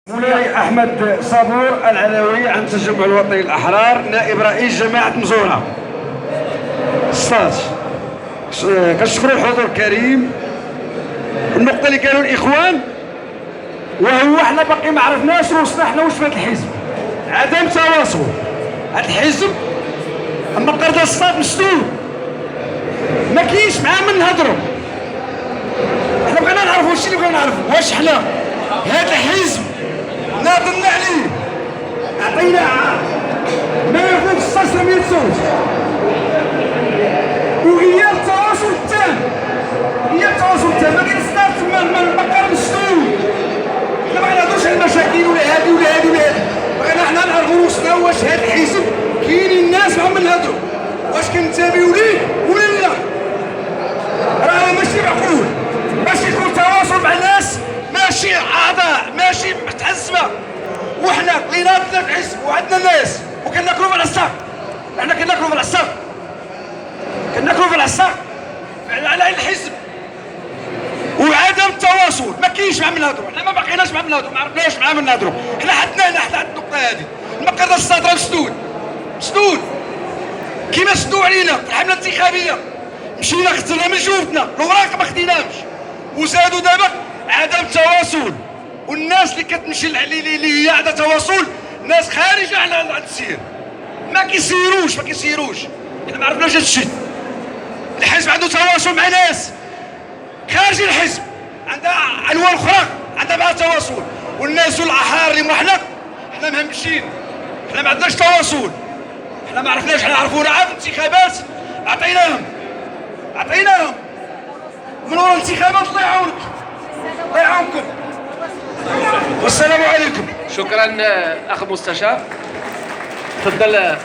مولاي أحمد صابور العلوي عن التجمع الوطني الأحرار، نائب رئيس جماعة مزورة. الصاد كنشكروا الحضور الكريم. النقطة اللي كانوا الإخوان وهو حنا باقي ما عرفناش وصلنا حنا واش في هذا الحزب، عدم تواصل. هذا الحزب أما قرد الصاد مسدود، ما كاينش معاه من نهضروا. حنا بغينا نعرفوا هادشي اللي بغينا نعرفوا، واش حنا هذا الحزب ناضلنا عليه عطينا ما ياخذ 600 صوت وغياب التواصل التام، غياب التواصل التام. ما كاين صداع تما المقر مسدود. حنا ما كنهضروش على المشاكل ولا هادي ولا هادي ولا هادي، بغينا حنا نعرفوا وسطنا واش هذا الحزب كاينين الناس معاهم نهضروا، واش كنتابعوا ليه ولا لا. راه ماشي معقول باش يكون تواصل مع الناس، ماشي اعضاء ماشي متحزبه، وحنا اللي ناضلنا في حزب وعندنا ناس وكناكلوا في العصا. حنا كناكلوا في العصا، كناكلوا في العصا على الحزب وعدم التواصل. ما كاينش مع من نهضروا، حنا ما باقيناش مع من نهضروا، ما عرفناش مع من نهضروا. حنا حدنا هنا حتى النقطه هذه. المقر ديال الصاد راه مسدود، مسدود كيما سدوا علينا في الحمله الانتخابيه. مشينا خدنا من جهودنا، الاوراق ما خديناهمش، وزادوا دابا عدم التواصل. والناس اللي كتمشي اللي هي عندها تواصل ناس خارجه على السير، ما كيسيروش. حنا ما عرفناش هذا الشيء. الحزب عنده تواصل مع ناس خارج الحزب، عندها عنوان اخرى عندها معها تواصل، والناس الاحرار اللي حنا مهمشين، حنا ما عندناش تواصل. حنا ما عرفناش، حنا عرفونا عاد الانتخابات عطيناهم من ورا الانتخابات. الله يعاونك، الله يعاونكم، والسلام عليكم. شكرا اخ مستشار. تفضل.